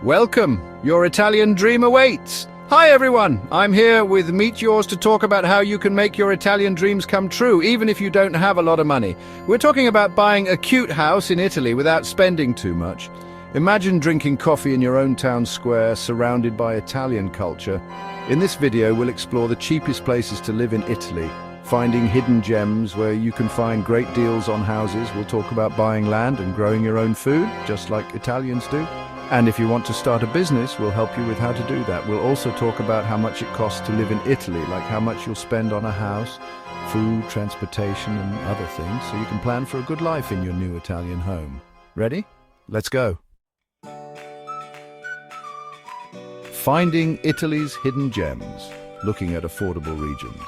Welcome! Your Italian dream awaits! Hi everyone! I'm here with Meet Yours to talk about how you can make your Italian dreams come true, even if you don't have a lot of money. We're talking about buying a cute house in Italy without spending too much. Imagine drinking coffee in your own town square, surrounded by Italian culture. In this video, we'll explore the cheapest places to live in Italy, finding hidden gems where you can find great deals on houses. We'll talk about buying land and growing your own food, just like Italians do. And if you want to start a business, we'll help you with how to do that. We'll also talk about how much it costs to live in Italy, like how much you'll spend on a house, food, transportation, and other things, so you can plan for a good life in your new Italian home. Ready? Let's go. Finding Italy's hidden gems, looking at affordable regions.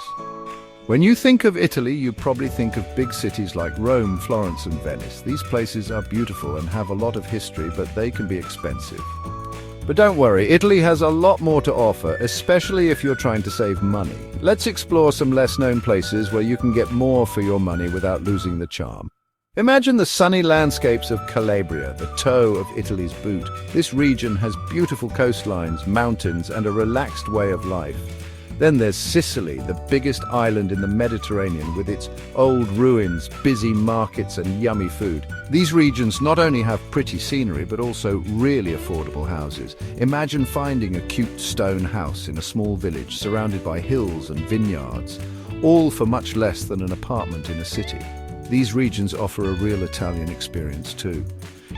When you think of Italy, you probably think of big cities like Rome, Florence, and Venice. These places are beautiful and have a lot of history, but they can be expensive. But don't worry, Italy has a lot more to offer, especially if you're trying to save money. Let's explore some less-known places where you can get more for your money without losing the charm. Imagine the sunny landscapes of Calabria, the toe of Italy's boot. This region has beautiful coastlines, mountains, and a relaxed way of life. Then there's Sicily, the biggest island in the Mediterranean, with its old ruins, busy markets, and yummy food. These regions not only have pretty scenery, but also really affordable houses. Imagine finding a cute stone house in a small village surrounded by hills and vineyards, all for much less than an apartment in a city. These regions offer a real Italian experience too.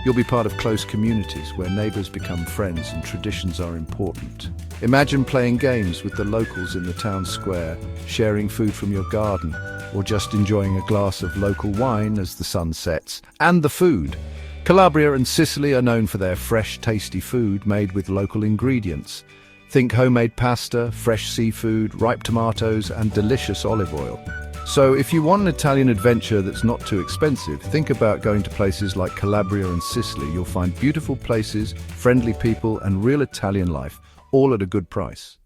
You'll be part of close communities where neighbors become friends and traditions are important. Imagine playing games with the locals in the town square, sharing food from your garden, or just enjoying a glass of local wine as the sun sets. And the food. Calabria and Sicily are known for their fresh, tasty food made with local ingredients. Think homemade pasta, fresh seafood, ripe tomatoes, and delicious olive oil. So if you want an Italian adventure that's not too expensive, think about going to places like Calabria and Sicily. You'll find beautiful places, friendly people, and real Italian life, all at a good price.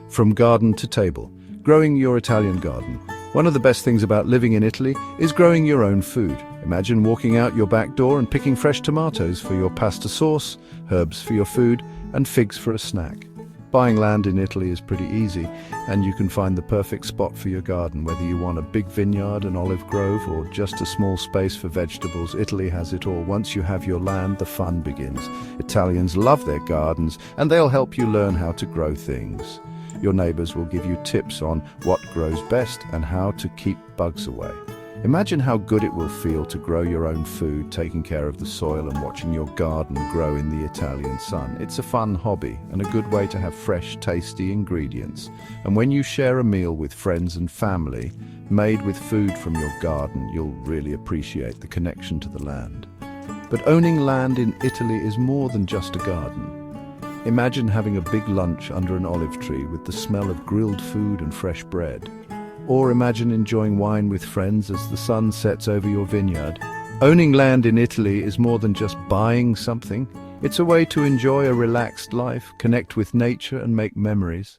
From garden to table, growing your Italian garden. One of the best things about living in Italy is growing your own food. Imagine walking out your back door and picking fresh tomatoes for your pasta sauce, herbs for your food, and figs for a snack. Buying land in Italy is pretty easy, and you can find the perfect spot for your garden. Whether you want a big vineyard, an olive grove, or just a small space for vegetables, Italy has it all. Once you have your land, the fun begins. Italians love their gardens, and they'll help you learn how to grow things. Your neighbors will give you tips on what grows best and how to keep bugs away. Imagine how good it will feel to grow your own food, taking care of the soil and watching your garden grow in the Italian sun. It's a fun hobby and a good way to have fresh, tasty ingredients. And when you share a meal with friends and family, made with food from your garden, you'll really appreciate the connection to the land. But owning land in Italy is more than just a garden. Imagine having a big lunch under an olive tree with the smell of grilled food and fresh bread. Or imagine enjoying wine with friends as the sun sets over your vineyard. Owning land in Italy is more than just buying something. It's a way to enjoy a relaxed life, connect with nature, and make memories.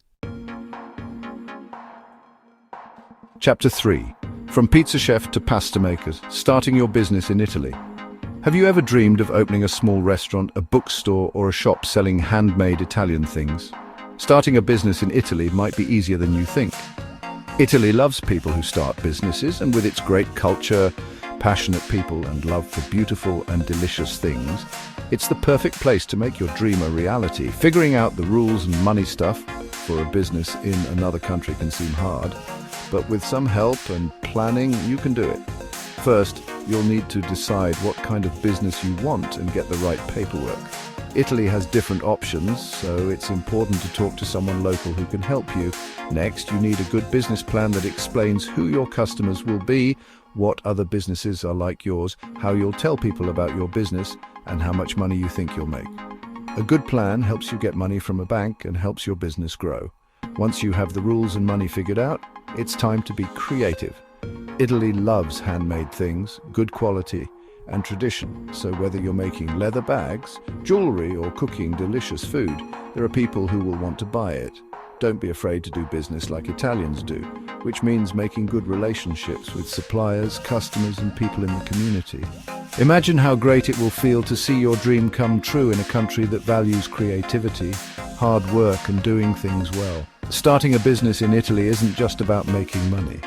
Chapter 3. From pizza chef to pasta makers, starting your business in Italy. Have you ever dreamed of opening a small restaurant, a bookstore, or a shop selling handmade Italian things? Starting a business in Italy might be easier than you think. Italy loves people who start businesses, and with its great culture, passionate people, and love for beautiful and delicious things, it's the perfect place to make your dream a reality. Figuring out the rules and money stuff for a business in another country can seem hard, but with some help and planning, you can do it. First, you'll need to decide what kind of business you want and get the right paperwork. Italy has different options, so it's important to talk to someone local who can help you. Next, you need a good business plan that explains who your customers will be, what other businesses are like yours, how you'll tell people about your business, and how much money you think you'll make. A good plan helps you get money from a bank and helps your business grow. Once you have the rules and money figured out, it's time to be creative. Italy loves handmade things, good quality, and tradition, so whether you're making leather bags, jewelry, or cooking delicious food, there are people who will want to buy it. Don't be afraid to do business like Italians do, which means making good relationships with suppliers, customers, and people in the community. Imagine how great it will feel to see your dream come true in a country that values creativity, hard work and doing things well. Starting a business in Italy isn't just about making money.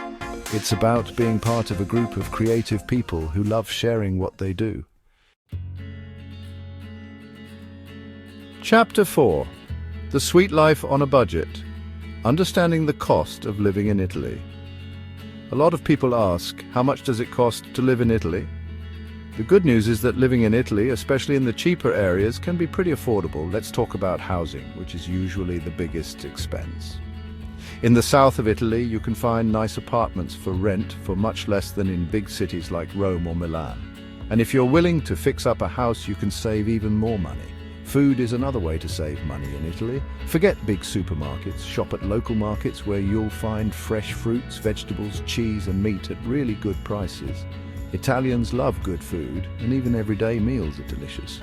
It's about being part of a group of creative people who love sharing what they do. Chapter 4. The Sweet Life on a Budget. Understanding the cost of living in Italy. A lot of people ask, how much does it cost to live in Italy? The good news is that living in Italy, especially in the cheaper areas, can be pretty affordable. Let's talk about housing, which is usually the biggest expense. In the south of Italy, you can find nice apartments for rent for much less than in big cities like Rome or Milan. And if you're willing to fix up a house, you can save even more money. Food is another way to save money in Italy. Forget big supermarkets, shop at local markets where you'll find fresh fruits, vegetables, cheese and meat at really good prices. Italians love good food, and even everyday meals are delicious.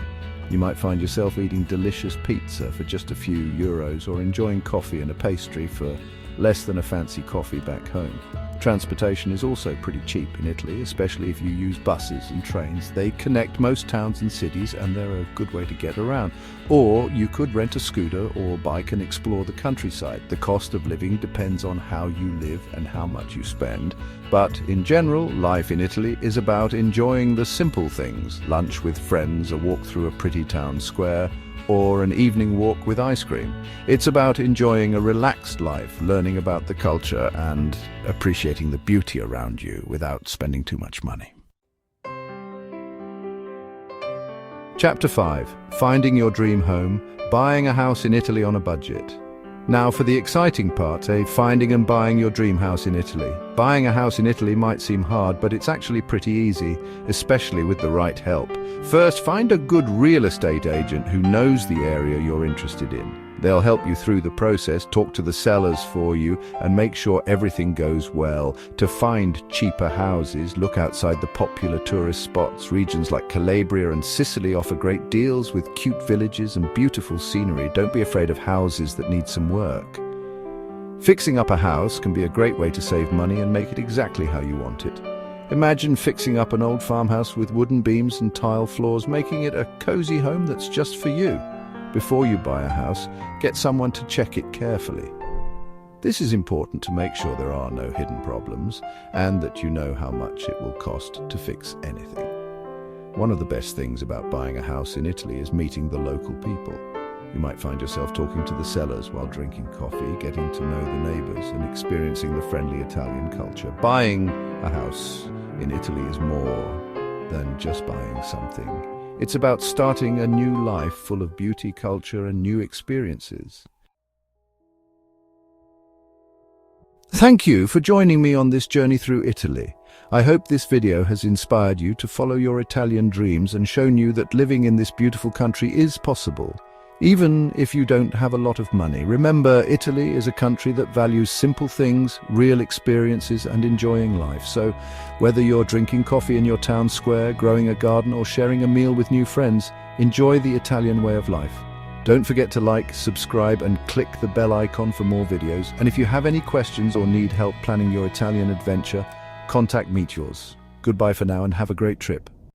You might find yourself eating delicious pizza for just a few euros or enjoying coffee and a pastry for less than a fancy coffee back home. Transportation is also pretty cheap in Italy, especially if you use buses and trains. They connect most towns and cities and they're a good way to get around. Or you could rent a scooter or bike and explore the countryside. The cost of living depends on how you live and how much you spend. But in general, life in Italy is about enjoying the simple things. Lunch with friends, a walk through a pretty town square, or an evening walk with ice cream. It's about enjoying a relaxed life, learning about the culture and appreciating the beauty around you without spending too much money. Chapter 5. Finding your dream home, buying a house in Italy on a budget. Now for the exciting part, finding and buying your dream house in Italy. Buying a house in Italy might seem hard, but it's actually pretty easy, especially with the right help. First, find a good real estate agent who knows the area you're interested in. They'll help you through the process, talk to the sellers for you, and make sure everything goes well. To find cheaper houses, look outside the popular tourist spots. Regions like Calabria and Sicily offer great deals with cute villages and beautiful scenery. Don't be afraid of houses that need some work. Fixing up a house can be a great way to save money and make it exactly how you want it. Imagine fixing up an old farmhouse with wooden beams and tile floors, making it a cozy home that's just for you. Before you buy a house, get someone to check it carefully. This is important to make sure there are no hidden problems and that you know how much it will cost to fix anything. One of the best things about buying a house in Italy is meeting the local people. You might find yourself talking to the sellers while drinking coffee, getting to know the neighbors and experiencing the friendly Italian culture. Buying a house in Italy is more than just buying something. It's about starting a new life full of beauty, culture, and new experiences. Thank you for joining me on this journey through Italy. I hope this video has inspired you to follow your Italian dreams and shown you that living in this beautiful country is possible. Even if you don't have a lot of money, remember Italy is a country that values simple things, real experiences and enjoying life. So whether you're drinking coffee in your town square, growing a garden or sharing a meal with new friends, enjoy the Italian way of life. Don't forget to like, subscribe and click the bell icon for more videos. And if you have any questions or need help planning your Italian adventure, contact Meet Yours. Goodbye for now and have a great trip.